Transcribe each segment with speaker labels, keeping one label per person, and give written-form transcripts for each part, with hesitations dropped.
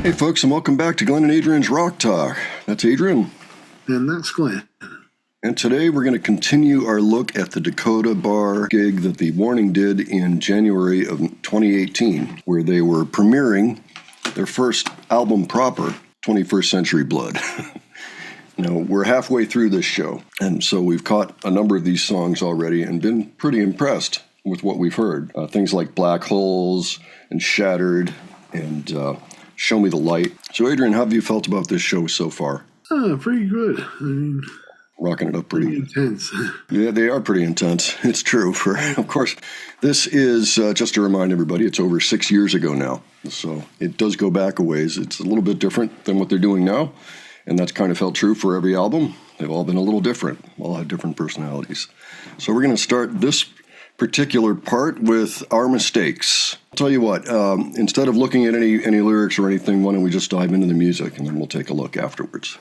Speaker 1: Hey folks, and welcome back to Glenn and Adrian's Rock Talk. That's Adrian.
Speaker 2: And that's Glenn.
Speaker 1: And today we're going to continue our look at the Dakota Bar gig that The Warning did in January of 2018, where they were premiering their first album proper, 21st Century Blood. Now, we're halfway through this show, and so we've caught a number of these songs already and been pretty impressed with what we've heard. Things like Black Holes and Shattered and Show Me the Light. So, Adrian, how have you felt about this show so far?
Speaker 2: Pretty good. I mean,
Speaker 1: rocking it up pretty
Speaker 2: intense.
Speaker 1: Yeah, they are pretty intense. It's true. Of course, this is, just to remind everybody, it's over 6 years ago now. So it does go back a ways. It's a little bit different than what they're doing now. And that's kind of felt true for every album. They've all been a little different. All have different personalities. So we're going to start this particular part with Our Mistakes. I'll tell you what, instead of looking at any lyrics or anything, why don't we just dive into the music and then we'll take a look afterwards.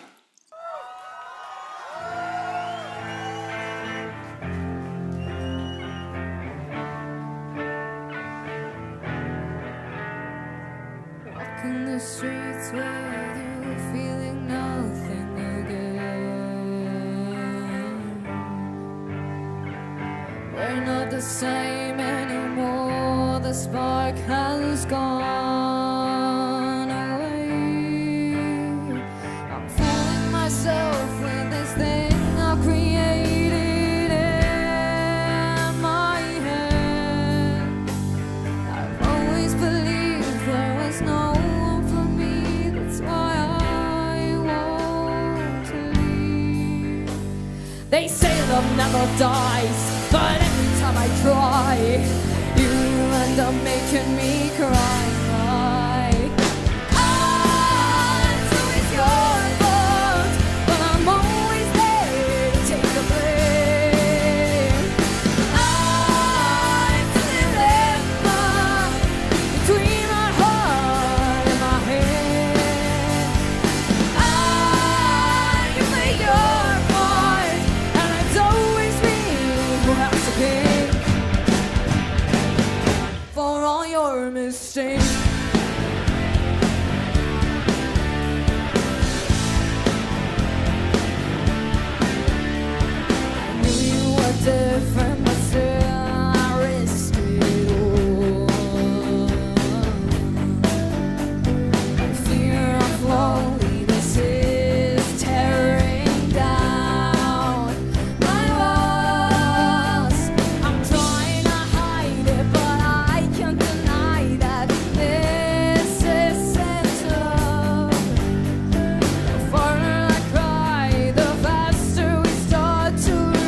Speaker 3: Walking the streets with you, feeling nothing again. We're not the same anymore, the spark has gone away. I'm fooling myself with this thing I created in my head. I've always believed there was no one for me, that's why I want to leave. They say love never dies, but every time I try, you end up making me cry. So it's your fault, but I'm always there to take the blame. I'm dilemma between my heart and my head. You play your part, and it's always me who has to pay for all your mistakes. I knew you were different, but still I risked it all. The fear of loneliness is tearing down my walls. I'm trying to hide it, but I can't deny that this isn't love. The farther I cry, the faster we start to reach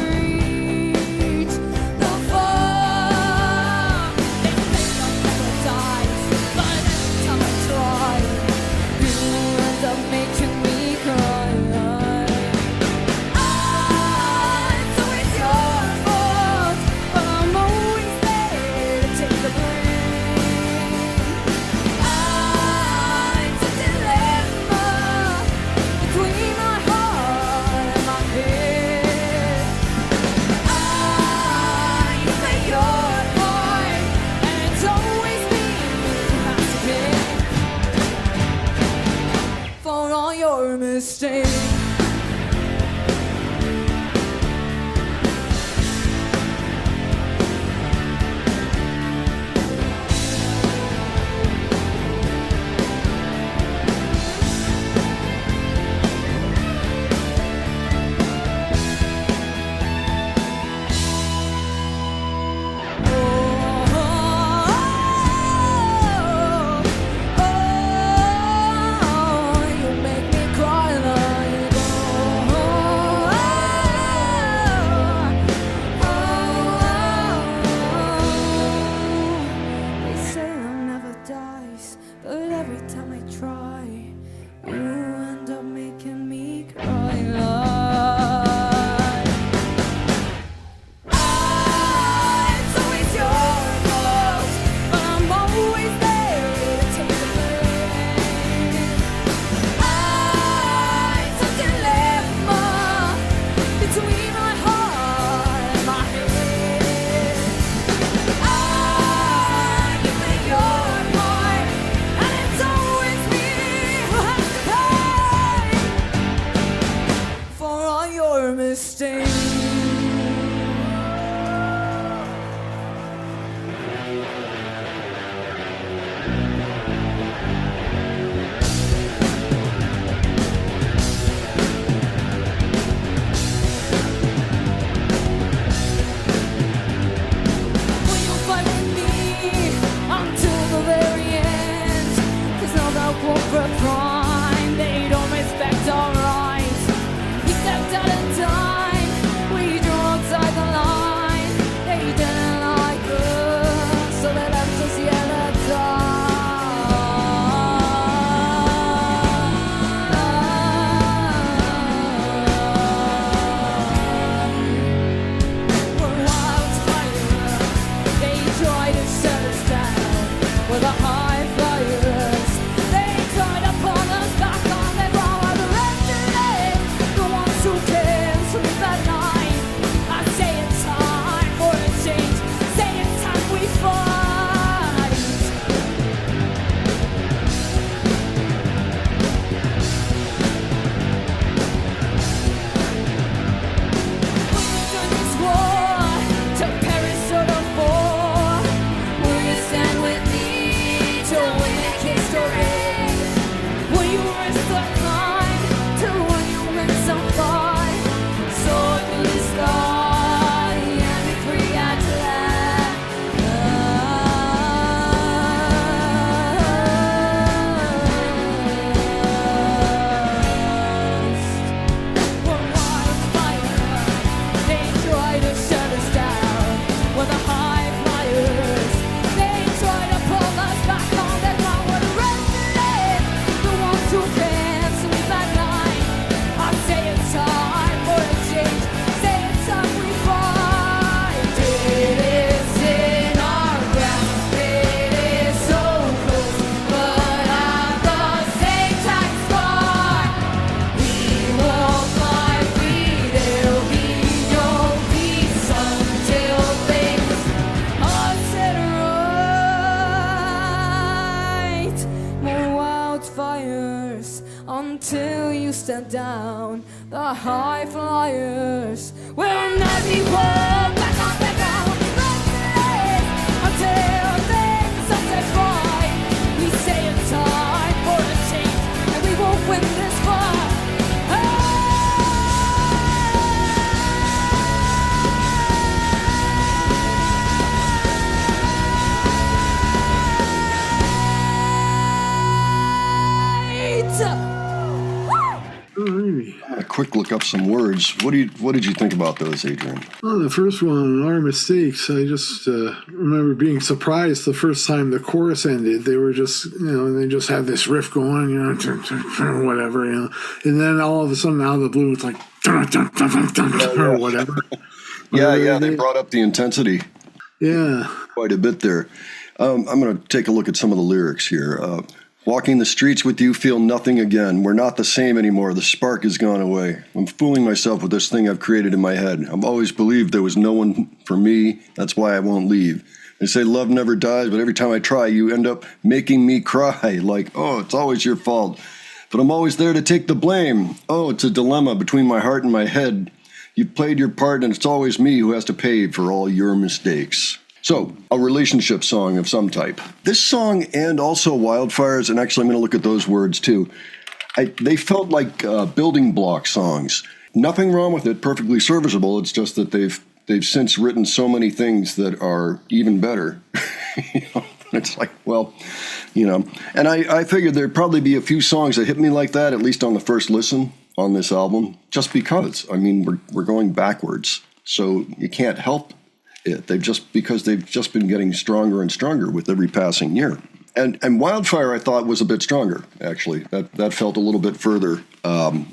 Speaker 3: your wicked story. Will you risk the climb to when you win some fight? Soar through the sky and be free at last. We're wildfire. They try to shut us down. We're the high flyers. They try to pull us back on the ground. We're the restless, the ones who can't sleep at night. I say it's time for a change. Say it's time we fight. It is in our grasp. It is so close, but at the same time far. We won't fly free. There'll be no peace until things are set right. More wildfires until you stand down. The high flyers will never be pulled back on the ground. Restless until things are set right. We say it's time for a change, and we will win this fight.
Speaker 2: Alrighty.
Speaker 1: A quick look up some words. What did you think about those, Adrian?
Speaker 2: Well, the first one, Our Mistakes, I just remember being surprised the first time the chorus ended. They were just, they just had this riff going, or whatever, And then all of a sudden, out of the blue, it's like, or whatever.
Speaker 1: Yeah, they brought up the intensity
Speaker 2: Yeah.
Speaker 1: quite a bit there. I'm going to take a look at some of the lyrics here. Walking the streets with you, feel nothing again. We're not the same anymore. The spark has gone away. I'm fooling myself with this thing I've created in my head. I've always believed there was no one for me. That's why I won't leave. They say love never dies, but every time I try, you end up making me cry. Like, oh, it's always your fault. But I'm always there to take the blame. Oh, it's a dilemma between my heart and my head. You've played your part, and it's always me who has to pay for all your mistakes. So, a relationship song of some type. This song and also Wildfires, and actually I'm going to look at those words too, they felt like building block songs. Nothing wrong with it, perfectly serviceable. It's just that they've since written so many things that are even better. It's like, well, and I figured there'd probably be a few songs that hit me like that, at least on the first listen on this album, just because. I mean, we're going backwards, so you can't help it. Because they've just been getting stronger and stronger with every passing year. And Wildfire, I thought, was a bit stronger, actually. That felt a little bit further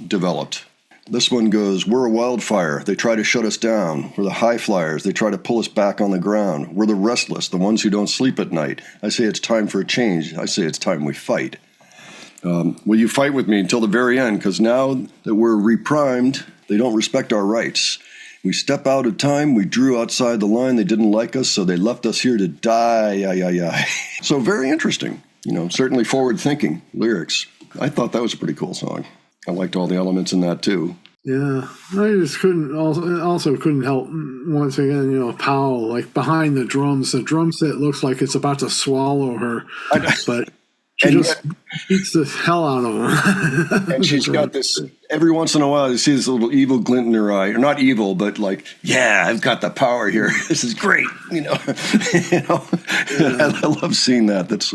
Speaker 1: developed. This one goes, we're a wildfire. They try to shut us down. We're the high flyers. They try to pull us back on the ground. We're the restless, the ones who don't sleep at night. I say it's time for a change. I say it's time we fight. Will you fight with me until the very end? Because now that we're reprimed, they don't respect our rights. We step out of time. We drew outside the line. They didn't like us, so they left us here to die. So very interesting. Certainly forward-thinking lyrics. I thought that was a pretty cool song. I liked all the elements in that too.
Speaker 2: Yeah, I just couldn't help once again, Powell, like behind the drum set looks like it's about to swallow her, but she just beats the hell out of her.
Speaker 1: And she's got this, every once in a while, you see this little evil glint in her eye. Or not evil, but like, yeah, I've got the power here. This is great.
Speaker 2: Yeah.
Speaker 1: I love seeing that. That's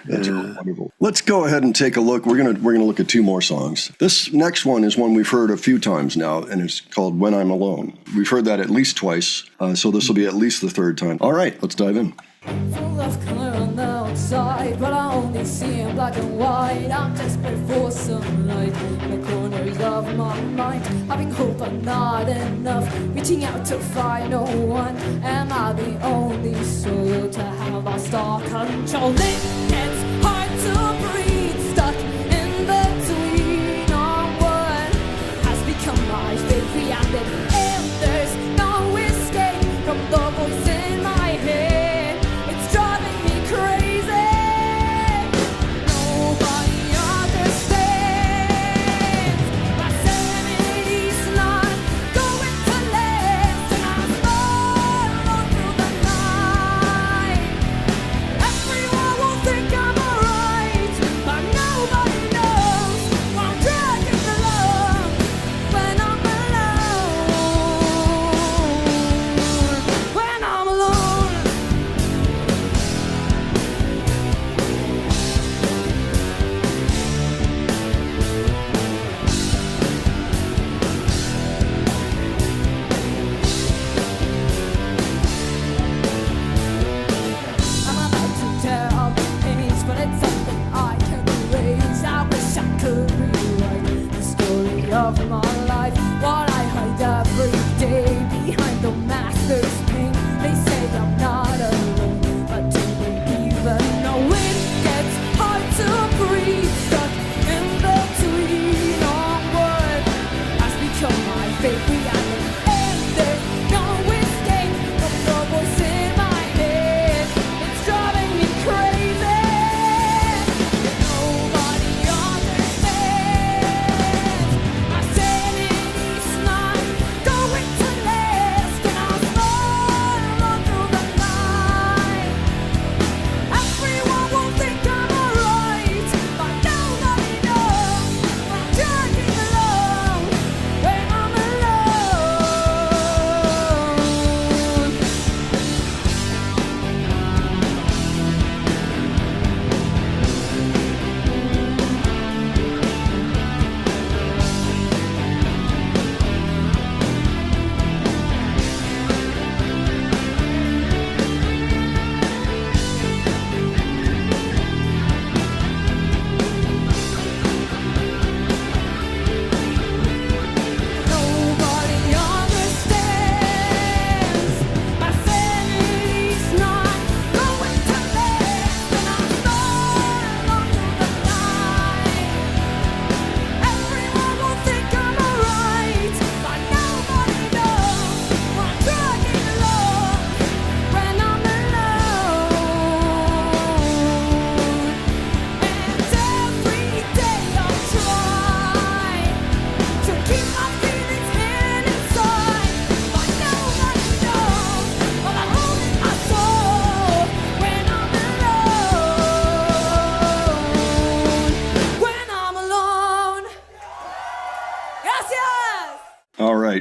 Speaker 1: really wonderful. Let's go ahead and take a look. We're gonna look at two more songs. This next one is one we've heard a few times now, and it's called When I'm Alone. We've heard that at least twice, so this will be at least the third time. All right, let's dive in.
Speaker 3: Full of color on the outside, but I only see in black and white. I'm desperate for some light in the corners of my mind. Having hope but not enough, reaching out to find no one. Am I the only soul to have lost all control? It gets hard to breathe, stuck in between on what has become my fate reality. And there's no escape from the voice in my head. Everyone will think I'm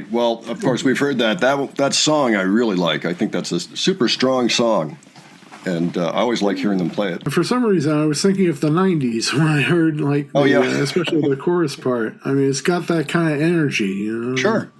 Speaker 1: Right. Well, of course, we've heard that. That song I really like. I think that's a super strong song. And I always like hearing them play it.
Speaker 2: For some reason, I was thinking of the 90s when I heard, like, especially the chorus part. I mean, it's got that kind of energy, you know?
Speaker 1: Sure.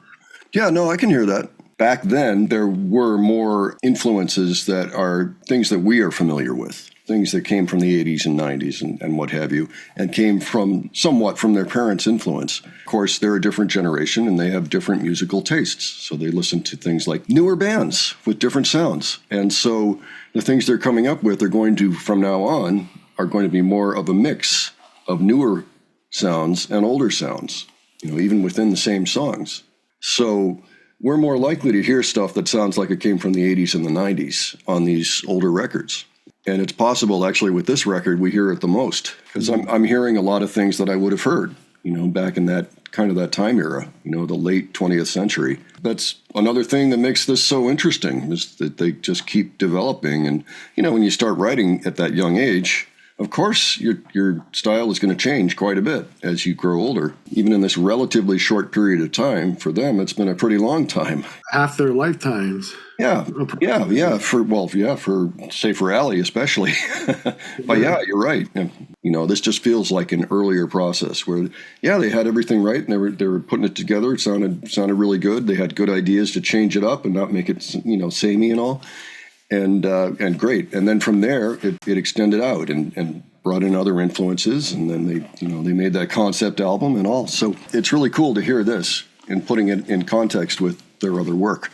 Speaker 1: Yeah, no, I can hear that. Back then, there were more influences that are things that we are familiar with, things that came from the 80s and 90s and what have you, and came from somewhat from their parents' influence. Of course, they're a different generation and they have different musical tastes. So they listen to things like newer bands with different sounds. And so the things they're coming up with are going to, from now on, are going to be more of a mix of newer sounds and older sounds, you know, even within the same songs. So we're more likely to hear stuff that sounds like it came from the 80s and the 90s on these older records. And it's possible, actually, with this record, we hear it the most, because I'm hearing a lot of things that I would have heard, you know, back in that kind of that time era, you know, the late 20th century. That's another thing that makes this so interesting, is that they just keep developing. And, you know, when you start writing at that young age, of course, your style is going to change quite a bit as you grow older. Even in this relatively short period of time, for them, it's been a pretty long time.
Speaker 2: Half their lifetimes.
Speaker 1: Yeah. For Allie especially. But yeah, you're right. And, you know, this just feels like an earlier process where, yeah, they had everything right and they were putting it together. It sounded really good. They had good ideas to change it up and not make it, you know, samey and all. And great. And then from there, it extended out and brought in other influences. And then they made that concept album and all. So it's really cool to hear this and putting it in context with their other work.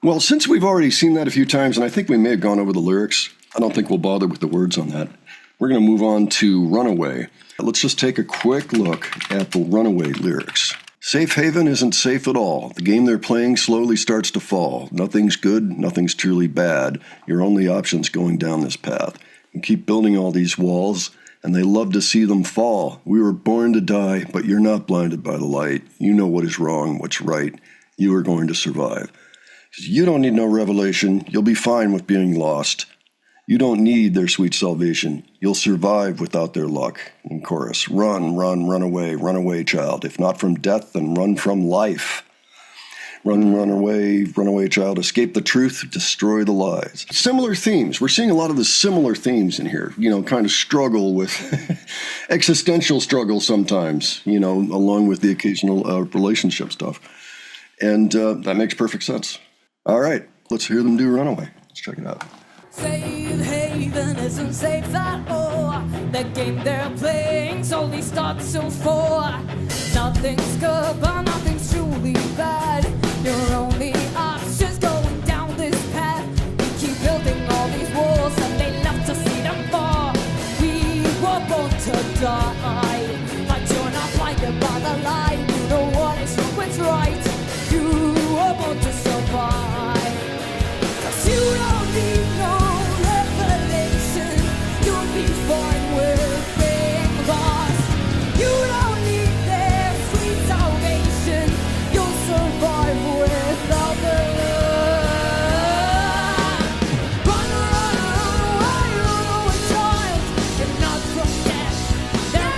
Speaker 1: Well, since we've already seen that a few times, and I think we may have gone over the lyrics, I don't think we'll bother with the words on that. We're going to move on to Runaway. Let's just take a quick look at the Runaway lyrics. Safe haven isn't safe at all. The game they're playing slowly starts to fall. Nothing's good, nothing's truly bad. Your only option's going down this path. You keep building all these walls, and they love to see them fall. We were born to die, but you're not blinded by the light. You know what is wrong, what's right. You are going to survive. You don't need no revelation. You'll be fine with being lost. You don't need their sweet salvation. You'll survive without their luck. In chorus, run, run away, child. If not from death, then run from life. Run away, child. Escape the truth, destroy the lies. Similar themes. We're seeing a lot of the similar themes in here. You know, kind of struggle with existential struggle sometimes, you know, along with the occasional relationship stuff. And that makes perfect sense. All right, let's hear them do Runaway. Let's check it out.
Speaker 3: Safe haven isn't safe at all. The game they're playing slowly starts to fall. Nothing's good, but nothing's truly bad. Your only option's going down this path. We keep building all these walls, and they love to see them fall. We were born to die, but you're not blinded by the light. You know what is wrong, what's right. You were born to survive. 'Cause you don't need no revelation. You'll be fine with being lost. You don't need their sweet salvation. You'll survive without their love. Run away, child. You're not from death. They're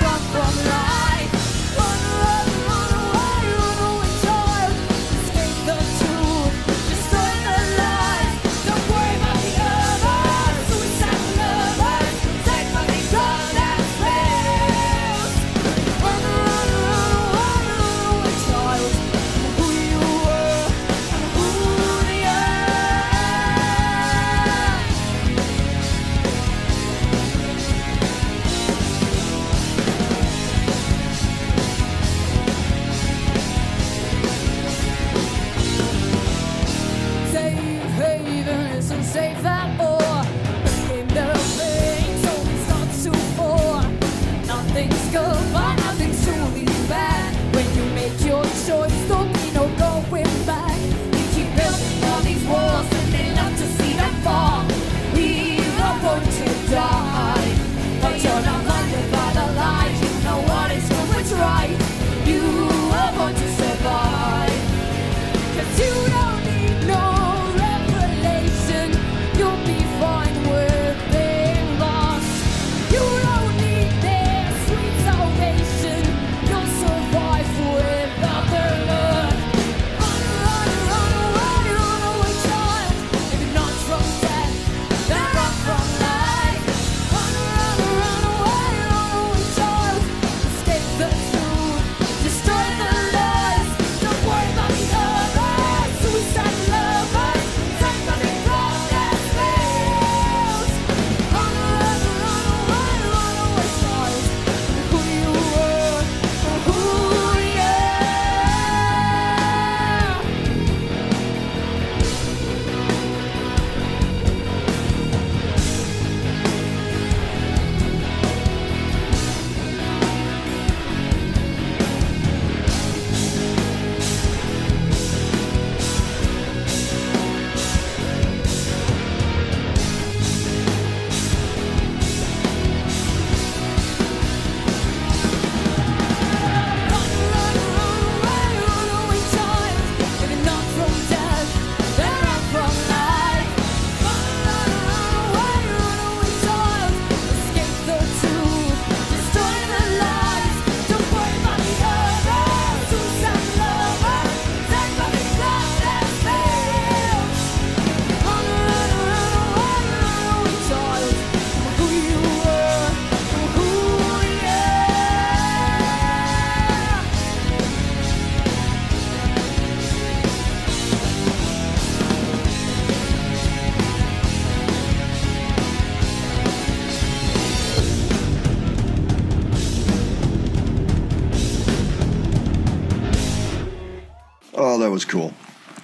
Speaker 1: Oh, that was cool.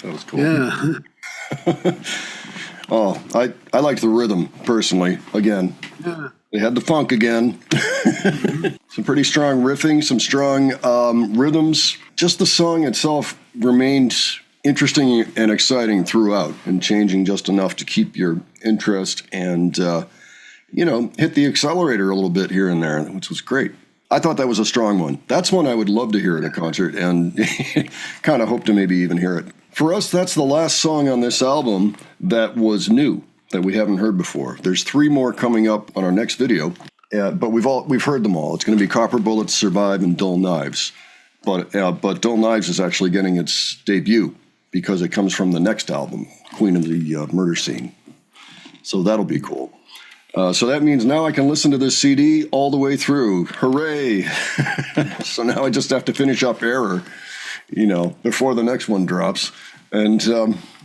Speaker 1: That was cool.
Speaker 2: Yeah.
Speaker 1: Oh, I liked the rhythm personally. Again,
Speaker 2: Yeah.
Speaker 1: they had the funk again. Some pretty strong riffing, some strong rhythms. Just the song itself remained interesting and exciting throughout, and changing just enough to keep your interest and hit the accelerator a little bit here and there, which was great. I thought that was a strong one. That's one I would love to hear at a concert, and kind of hope to maybe even hear it. For us, that's the last song on this album that was new, that we haven't heard before. There's 3 more coming up on our next video, but we've heard them all. It's going to be Copper Bullets, Survive, and Dull Knives. But Dull Knives is actually getting its debut because it comes from the next album, Queen of the Murder Scene. So that'll be cool. So that means now I can listen to this CD all the way through. Hooray! So now I just have to finish up Error, before the next one drops, and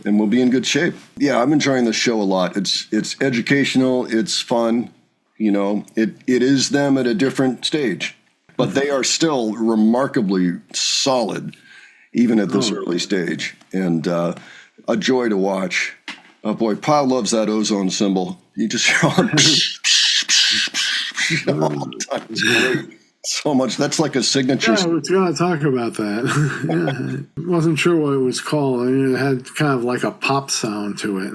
Speaker 1: we'll be in good shape. Yeah, I'm enjoying this show a lot. It's educational. It's fun. It is them at a different stage, but they are still remarkably solid, even at this early stage, and a joy to watch. Oh boy, Pyle loves that ozone symbol. You just hear all the time. It's great. So much. That's like a signature.
Speaker 2: Yeah, I was going to talk about that. Yeah. Wasn't sure what it was called. I mean, it had kind of like a pop sound to it.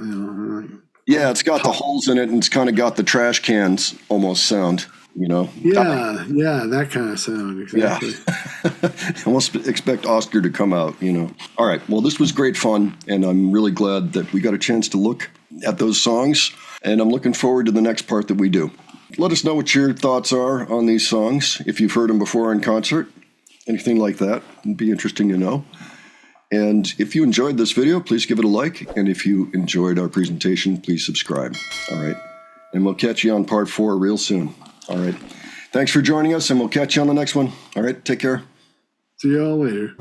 Speaker 1: Yeah, it's got the holes in it, and it's kind of got the trash cans almost sound.
Speaker 2: Yeah, that kind of sound. Exactly.
Speaker 1: Yeah. Almost expect Oscar to come out. All right. Well, this was great fun, and I'm really glad that we got a chance to look at those songs, and I'm looking forward to the next part that we do. Let us know what your thoughts are on these songs, if you've heard them before in concert, anything like that. It'd be interesting to know. And if you enjoyed this video, please give it a like. And if you enjoyed our presentation, please subscribe. All right. And we'll catch you on part 4 real soon. All right. Thanks for joining us, and we'll catch you on the next one. All right. Take care.
Speaker 2: See y'all later.